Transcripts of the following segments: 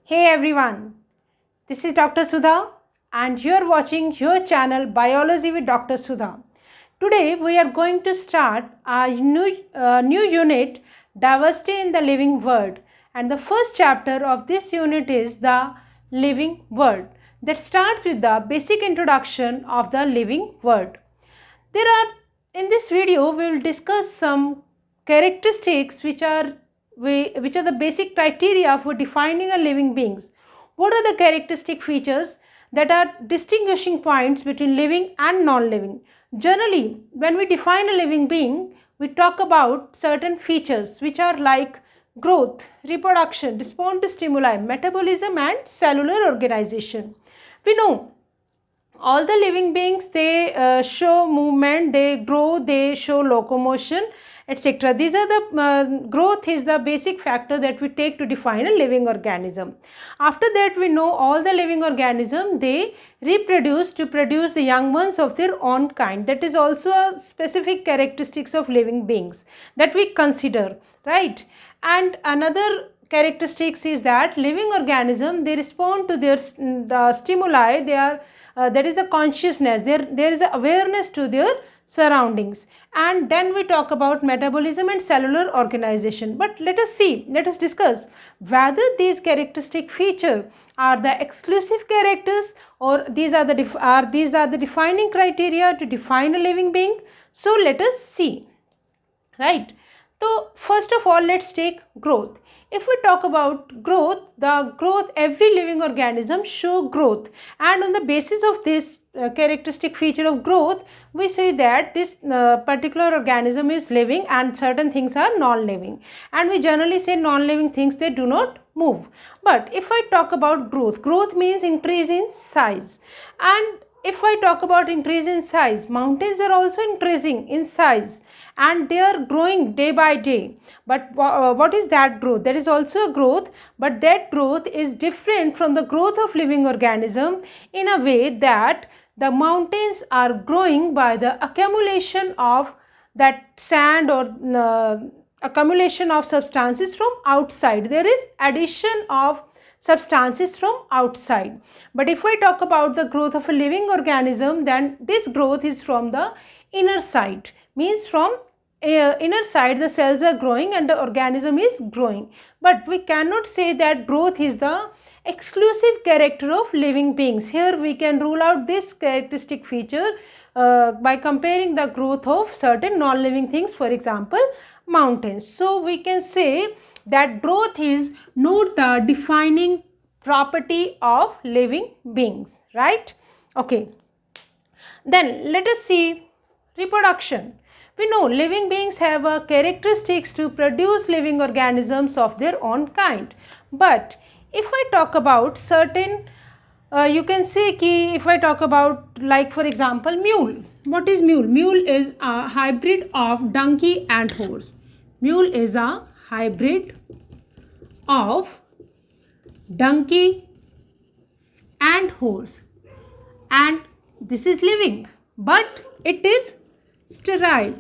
Hey everyone, this is Dr. Sudha and you are watching your channel Biology with Dr. Sudha. Today we are going to start our new unit, Diversity in the Living World, and the first chapter of this unit is the Living World, that starts with the basic introduction of the living world. In this video we will discuss some characteristics which are the basic criteria for defining a living beings. What are the characteristic features that are distinguishing points between living and non-living? Generally, when we define a living being, we talk about certain features which are like growth, reproduction, response to stimuli, metabolism and cellular organization. We know all the living beings, they show movement, they grow, they show locomotion, etc. These are the growth is the basic factor that we take to define a living organism. After that, we know all the living organism, they reproduce to produce the young ones of their own kind. That is also a specific characteristics of living beings that we consider, right? And another characteristics is that living organism, they respond to the stimuli. They are that is a consciousness, there is a awareness to their surroundings. And then we talk about metabolism and cellular organization. But let us discuss whether these characteristic feature are the exclusive characters or these are the defining criteria to define a living being. So let us see, right? So first of all, let's take growth. If we talk about growth, every living organism show growth, and on the basis of this characteristic feature of growth, we say that this particular organism is living and certain things are non-living. And we generally say non-living things, they do not move. But if I talk about growth means increase in size. And if I talk about increase in size, mountains are also increasing in size and they are growing day by day. But what is that growth? That is also a growth, but that growth is different from the growth of living organism in a way that the mountains are growing by the accumulation of that sand or accumulation of substances from outside. There is addition of substances from outside. But if I talk about the growth of a living organism, then this growth is from the inner side, means from inner side the cells are growing and the organism is growing. But we cannot say that growth is the exclusive character of living beings. Here we can rule out this characteristic feature by comparing the growth of certain non-living things, for example mountains. So we can say that growth is not the defining property of living beings, right? Okay, then let us see reproduction. We know living beings have a characteristics to produce living organisms of their own kind. But if I talk about certain you can say ki if I talk about, like for example, mule. What is mule? Mule is a hybrid of donkey and horse. Mule is a hybrid of donkey and horse, and this is living, but it is sterile.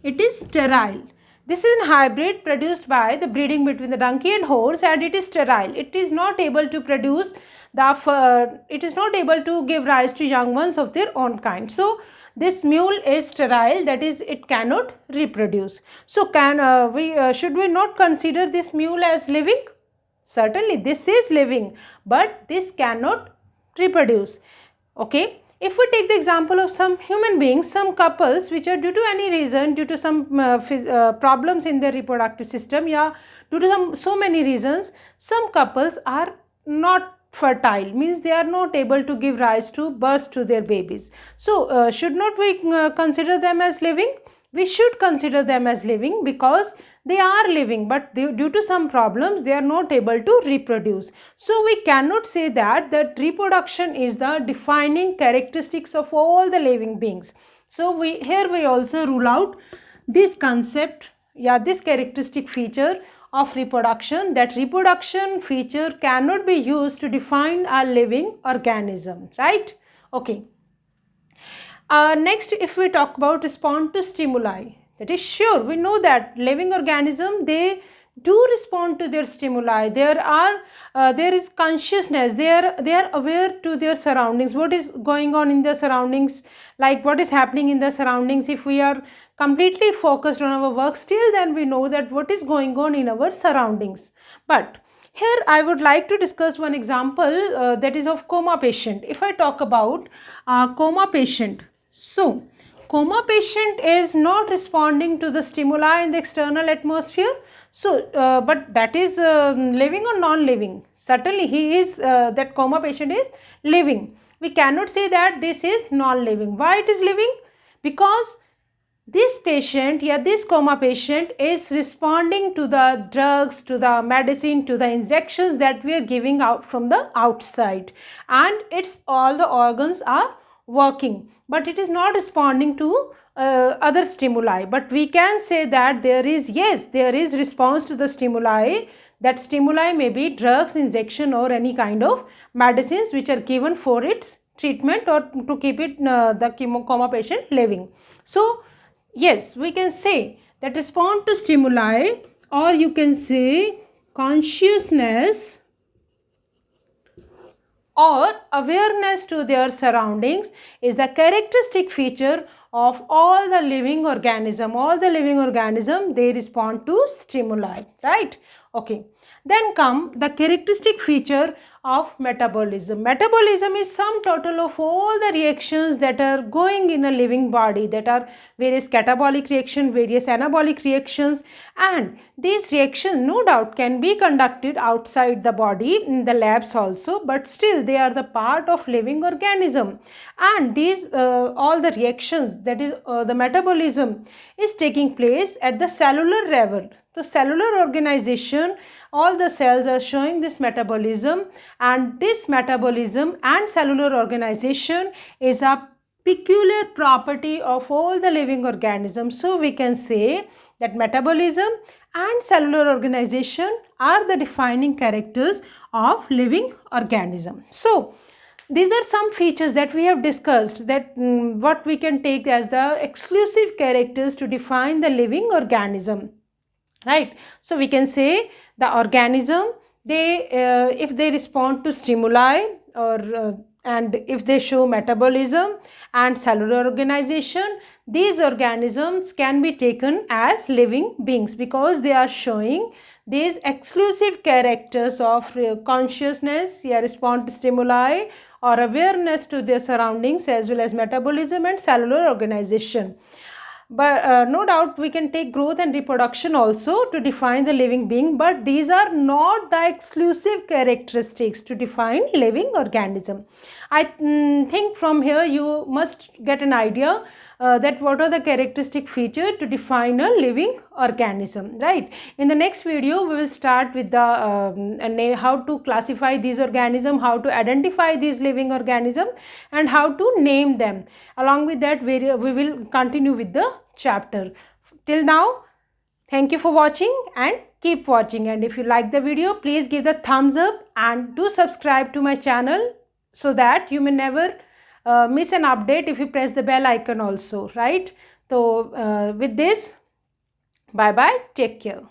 It is sterile. This is a hybrid produced by the breeding between the donkey and horse, and it is sterile. It is not able to produce it is not able to give rise to young ones of their own kind. So this mule is sterile, that is, it cannot reproduce. So should we not consider this mule as living? Certainly this is living, but this cannot reproduce. Okay. If we take the example of some human beings, some couples which are due to any reason, due to some problems in their reproductive system, yeah, due to so many reasons, some couples are not fertile, means they are not able to give rise to birth to their babies. So should not we consider them as living? We should consider them as living because they are living, but due to some problems they are not able to reproduce. So we cannot say that reproduction is the defining characteristics of all the living beings. So here we also rule out this concept, this characteristic feature of reproduction, that reproduction feature cannot be used to define a living organism, right? Okay. Next, if we talk about respond to stimuli, that is sure, we know that living organism, they do respond to their stimuli. There is consciousness. They are aware to their surroundings, what is going on in their surroundings, like what is happening in the surroundings. If we are completely focused on our work, still then we know that what is going on in our surroundings. But here I would like to discuss one example, that is of coma patient. If I talk about coma patient, so coma patient is not responding to the stimuli in the external atmosphere. So, but that is living or non-living? Certainly he is, that coma patient is living. We cannot say that this is non-living. Why it is living? Because this patient, this coma patient is responding to the drugs, to the medicine, to the injections that we are giving out from the outside, and it's all the organs are working, but it is not responding to other stimuli. But we can say that there is response to the stimuli. That stimuli may be drugs, injection, or any kind of medicines which are given for its treatment or to keep it the coma patient living. So yes, we can say that respond to stimuli, or you can say consciousness or awareness to their surroundings is the characteristic feature of all the living organism. All the living organism, they respond to stimuli, right? Okay. Then come the characteristic feature of metabolism. Metabolism is sum total of all the reactions that are going in a living body, that are various catabolic reactions, various anabolic reactions, and these reactions no doubt can be conducted outside the body in the labs also, but still they are the part of living organism. And these all the reactions, that is the metabolism is taking place at the cellular level. So cellular organization, all the cells are showing this metabolism, and this metabolism and cellular organization is a peculiar property of all the living organisms. So we can say that metabolism and cellular organization are the defining characters of living organism. So these are some features that we have discussed, that what we can take as the exclusive characters to define the living organism, right? So we can say the organism, they if they respond to stimuli, or and if they show metabolism and cellular organization, these organisms can be taken as living beings because they are showing these exclusive characters of consciousness, respond to stimuli, or awareness to their surroundings, as well as metabolism and cellular organization. But no doubt we can take growth and reproduction also to define the living being, but these are not the exclusive characteristics to define living organism. I think from here you must get an idea that what are the characteristic features to define a living organism, right? In the next video we will start with the how to classify these organisms, how to identify these living organisms, and how to name them. Along with that we will continue with the chapter. Till now, thank you for watching and keep watching, and if you like the video, please give the thumbs up and do subscribe to my channel so that you may never miss an update if you press the bell icon also, right? So with this, bye bye, take care.